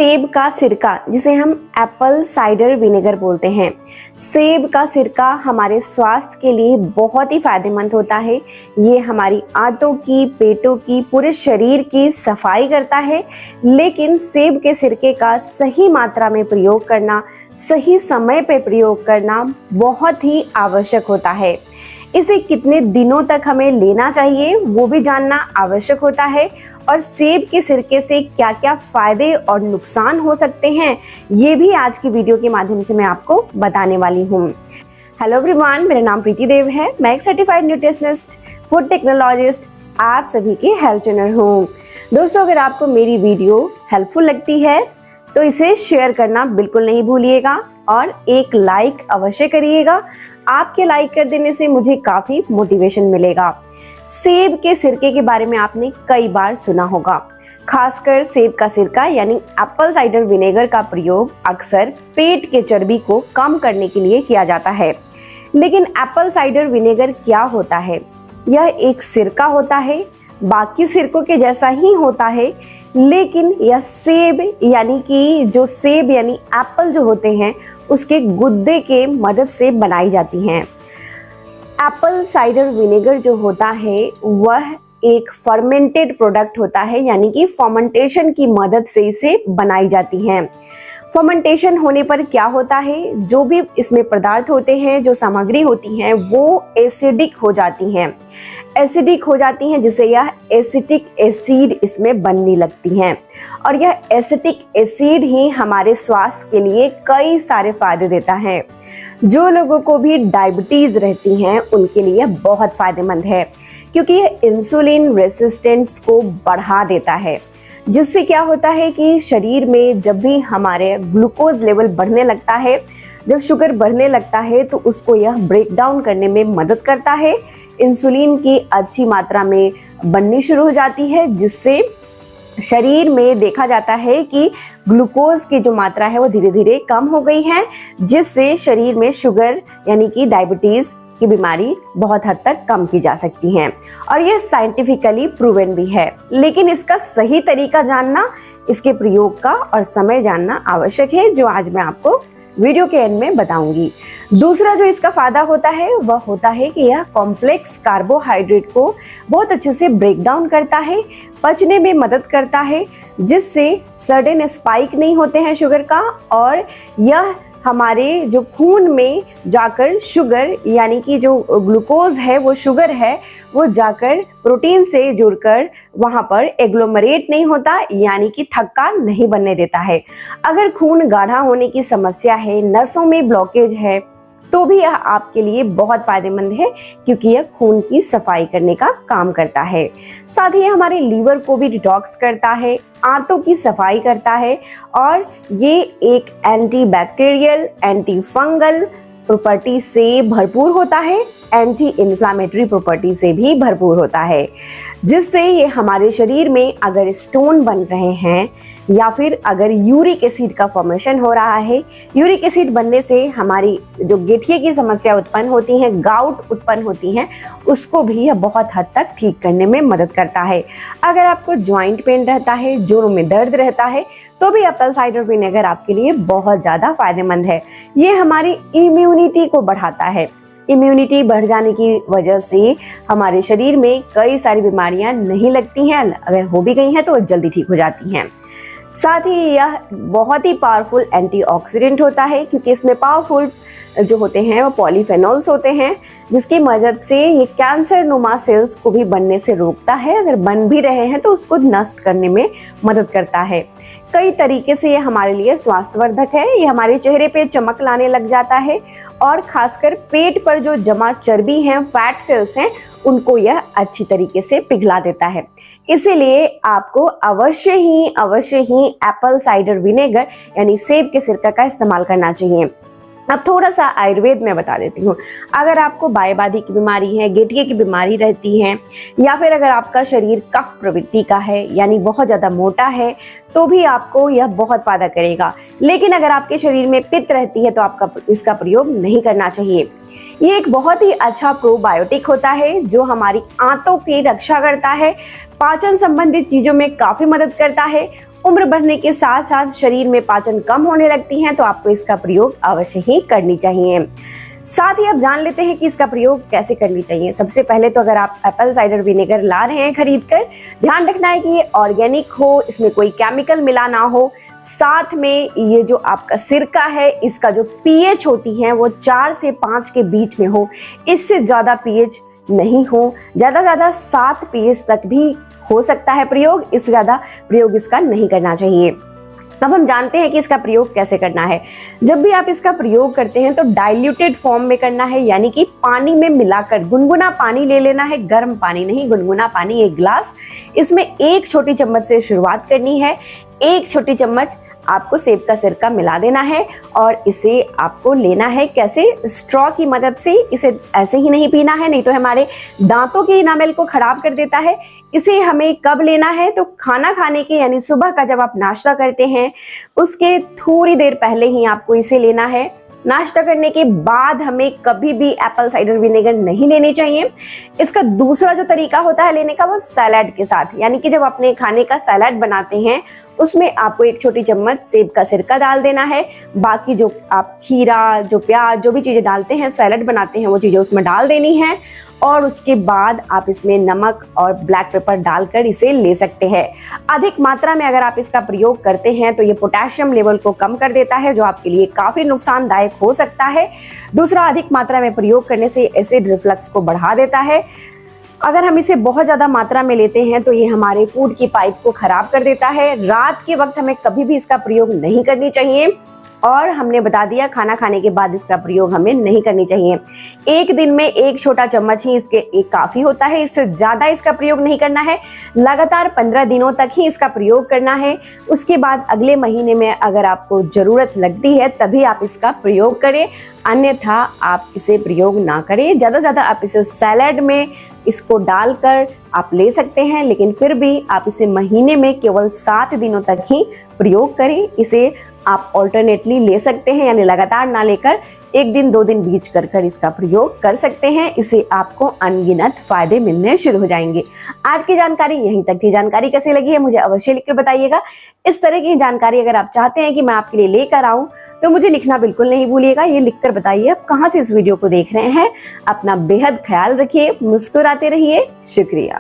सेब का सिरका, जिसे हम एप्पल साइडर विनेगर बोलते हैं, सेब का सिरका हमारे स्वास्थ्य के लिए बहुत ही फायदेमंद होता है। ये हमारी आंतों की, पेटों की, पूरे शरीर की सफाई करता है। लेकिन सेब के सिरके का सही मात्रा में प्रयोग करना, सही समय पे प्रयोग करना बहुत ही आवश्यक होता है। इसे कितने दिनों तक हमें लेना चाहिए वो भी जानना आवश्यक होता है, और सेब के सिरके से क्या क्या फायदे और नुकसान हो सकते हैं ये भी आज की वीडियो के माध्यम से मैं आपको बताने वाली हूँ। हेलो एवरीवन, मेरा नाम प्रीति देव है। मैं एक सर्टिफाइड न्यूट्रिशनिस्ट, फूड टेक्नोलॉजिस्ट, आप सभी की हेल्थ ट्रेनर हूँ। दोस्तों, अगर आपको मेरी वीडियो हेल्पफुल लगती है तो इसे शेयर करना बिल्कुल नहीं भूलिएगा और एक लाइक अवश्य करिएगा। आपके लाइक कर देने से मुझे काफी मोटिवेशन मिलेगा। सेब के सिरके के बारे में आपने कई बार सुना होगा। खासकर सेब का सिरका यानी एप्पल साइडर विनेगर का प्रयोग अक्सर पेट के चर्बी को कम करने के लिए किया जाता है। लेकिन एप्पल साइडर विनेगर क्या होता है? यह एक सिरका होता है, बाकी सिरकों के जैसा ही होता है, लेकिन यह सेब यानी एप्पल जो होते हैं उसके गुद्दे के मदद से बनाई जाती हैं। एप्पल साइडर विनेगर जो होता है वह एक फर्मेंटेड प्रोडक्ट होता है, यानी कि फर्मेंटेशन की मदद से इसे बनाई जाती हैं। फर्मेंटेशन होने पर क्या होता है, जो भी इसमें पदार्थ होते हैं, जो सामग्री होती हैं, वो एसिडिक हो जाती हैं। एसिडिक हो जाती हैं जिससे यह एसिटिक एसिड इसमें बनने लगती हैं, और यह एसिटिक एसिड ही हमारे स्वास्थ्य के लिए कई सारे फायदे देता है। जो लोगों को भी डायबिटीज रहती हैं उनके लिए बहुत फायदेमंद है, क्योंकि यह इंसुलिन रेसिस्टेंस को बढ़ा देता है। जिससे क्या होता है कि शरीर में जब भी हमारे ग्लूकोज लेवल बढ़ने लगता है, जब शुगर बढ़ने लगता है, तो उसको यह ब्रेक डाउन करने में मदद करता है। इंसुलिन की अच्छी मात्रा में बननी शुरू हो जाती है, जिससे शरीर में देखा जाता है कि ग्लूकोज की जो मात्रा है वो धीरे धीरे कम हो गई है, जिससे शरीर में शुगर यानी कि डायबिटीज की बीमारी बहुत हद तक कम की जा सकती है। और यह साइंटिफिकली प्रूवन भी है। लेकिन इसका सही तरीका जानना, इसके प्रयोग का और समय जानना आवश्यक है, जो आज मैं आपको वीडियो के एंड में बताऊंगी। दूसरा जो इसका फायदा होता है वह होता है कि यह कॉम्प्लेक्स कार्बोहाइड्रेट को बहुत अच्छे से ब्रेक डाउन करता है, पचने में मदद करता है, जिससे सडन स्पाइक नहीं होते हैं शुगर का, और यह हमारे जो खून में जाकर शुगर यानी कि जो ग्लूकोज है, वो शुगर है, वो जाकर प्रोटीन से जुड़कर वहाँ पर एग्लोमरेट नहीं होता, यानी कि थक्का नहीं बनने देता है। अगर खून गाढ़ा होने की समस्या है, नसों में ब्लॉकेज है, तो भी यह आपके लिए बहुत फायदेमंद है, क्योंकि यह खून की सफाई करने का काम करता है। साथ ही हमारे लीवर को भी डिटॉक्स करता है, आंतों की सफाई करता है, और ये एक anti bacterial, anti fungal property से भरपूर होता है, एंटी इन्फ्लामेटरी प्रॉपर्टी से भी भरपूर होता है, जिससे ये हमारे शरीर में अगर स्टोन बन रहे हैं या फिर अगर यूरिक एसिड का फॉर्मेशन हो रहा है, यूरिक एसिड बनने से हमारी जो गठिए की समस्या उत्पन्न होती है, गाउट उत्पन्न होती हैं, उसको भी यह बहुत हद तक ठीक करने में मदद करता है। अगर आपको जॉइंट पेन रहता है, जोड़ों में दर्द रहता है, तो भी एप्पल साइडर विनेगर आपके लिए बहुत ज़्यादा फायदेमंद है। ये हमारी इम्यूनिटी को बढ़ाता है। इम्यूनिटी बढ़ जाने की वजह से हमारे शरीर में कई सारी बीमारियां नहीं लगती हैं, अगर हो भी गई हैं तो जल्दी ठीक हो जाती हैं। साथ ही यह बहुत ही पावरफुल एंटीऑक्सीडेंट होता है, क्योंकि इसमें पावरफुल जो होते हैं वो पॉलीफेनॉल्स होते हैं, जिसकी मदद से ये कैंसर नुमा सेल्स को भी बनने से रोकता है। अगर बन भी रहे हैं तो उसको नष्ट करने में मदद करता है। कई तरीके से ये हमारे लिए स्वास्थ्यवर्धक है। ये हमारे चेहरे पे चमक लाने लग जाता है, और खासकर पेट पर जो जमा चर्बी हैं, फैट सेल्स हैं, उनको यह अच्छी तरीके से पिघला देता है। इसीलिए आपको अवश्य ही एप्पल साइडर विनेगर यानी सेब के सिरका का इस्तेमाल करना चाहिए। अब थोड़ा सा आयुर्वेद में बता देती हूँ। अगर आपको बायबादी की बीमारी है, गठिए की बीमारी रहती है, या फिर अगर आपका शरीर कफ प्रवृत्ति का है यानी बहुत ज़्यादा मोटा है, तो भी आपको यह बहुत फायदा करेगा। लेकिन अगर आपके शरीर में पित्त रहती है तो आपका इसका प्रयोग नहीं करना चाहिए। ये एक बहुत ही अच्छा प्रोबायोटिक होता है, जो हमारी आंतों की रक्षा करता है, पाचन संबंधित चीज़ों में काफ़ी मदद करता है, उम्र बढ़ने के साथ साथ शरीर में पाचन कम होने लगती है, तो आपको इसका प्रयोग अवश्य ही करनी चाहिए। साथ ही आप जान लेते हैं कि इसका प्रयोग कैसे करनी चाहिए। सबसे पहले तो अगर आप एप्पल साइडर विनेगर ला रहे हैं खरीद कर, ध्यान रखना है कि ये ऑर्गेनिक हो, इसमें कोई केमिकल मिला ना हो। साथ में ये जो आपका सिरका है, इसका जो पीएच होती है वो 4 से 5 के बीच में हो, इससे ज़्यादा पीएच नहीं हो। ज़्यादा 7 पीएच तक भी हो सकता है प्रयोग, इससे ज़्यादा प्रयोग इसका नहीं करना चाहिए। अब हम जानते हैं कि इसका प्रयोग कैसे करना है। जब भी आप इसका प्रयोग करते हैं तो डाइल्यूटेड फॉर्म में करना है, यानी कि पानी में मिलाकर गुनगुना पानी ले लेना है, गर्म पानी नहीं, गुनगुना पानी 1 गिलास। इसमें 1 छोटी चम्मच से शुरुआत करनी है। 1 छोटी चम्मच आपको सेब का सिरका मिला देना है और इसे आपको लेना है कैसे, स्ट्रॉ की मदद से। इसे ऐसे ही नहीं पीना है, नहीं तो हमारे दांतों के इनामेल को खराब कर देता है। इसे हमें कब लेना है, तो खाना खाने के यानी सुबह का जब आप नाश्ता करते हैं उसके थोड़ी देर पहले ही आपको इसे लेना है। नाश्ता करने के बाद हमें कभी भी एप्पल साइडर विनेगर नहीं लेनी चाहिए। इसका दूसरा जो तरीका होता है लेने का वो सैलेड के साथ, यानी कि जब अपने खाने का सैलेड बनाते हैं उसमें आपको 1 छोटी चम्मच सेब का सिरका डाल देना है। बाकी जो आप खीरा, जो प्याज, जो भी चीज़ें डालते हैं, सैलेड बनाते हैं, वो चीज़ें उसमें डाल देनी है और उसके बाद आप इसमें नमक और ब्लैक पेपर डालकर इसे ले सकते हैं। अधिक मात्रा में अगर आप इसका प्रयोग करते हैं तो ये पोटेशियम लेवल को कम कर देता है, जो आपके लिए काफ़ी नुकसानदायक हो सकता है। दूसरा, अधिक मात्रा में प्रयोग करने से एसिड रिफ्लक्स को बढ़ा देता है। अगर हम इसे बहुत ज़्यादा मात्रा में लेते हैं तो ये हमारे फूड की पाइप को खराब कर देता है। रात के वक्त हमें कभी भी इसका प्रयोग नहीं करनी चाहिए और हमने बता दिया खाना खाने के बाद इसका प्रयोग हमें नहीं करनी चाहिए। 1 दिन में 1 छोटा चम्मच ही इसके एक काफ़ी होता है, इससे ज़्यादा इसका प्रयोग नहीं करना है। लगातार 15 दिनों तक ही इसका प्रयोग करना है। उसके बाद अगले महीने में अगर आपको ज़रूरत लगती है तभी आप इसका प्रयोग करें, अन्यथा आप इसे प्रयोग ना करें। ज़्यादा से ज़्यादा आप इसे सैलेड में इसको डालकर आप ले सकते हैं, लेकिन फिर भी आप इसे महीने में केवल 7 दिनों तक ही प्रयोग करें। इसे आप ऑल्टरनेटली ले सकते हैं, यानी लगातार ना लेकर 1 दिन 2 दिन बीच कर इसका प्रयोग कर सकते हैं। इससे आपको अनगिनत फायदे मिलने शुरू हो जाएंगे। आज की जानकारी यहीं तक थी। जानकारी कैसी लगी है मुझे अवश्य लिखकर बताइएगा। इस तरह की जानकारी अगर आप चाहते हैं कि मैं आपके लिए लेकर आऊं तो मुझे लिखना बिल्कुल नहीं भूलिएगा। ये लिखकर बताइए आप कहाँ से इस वीडियो को देख रहे हैं। अपना बेहद ख्याल रखिए, मुस्कुराते रहिए। शुक्रिया।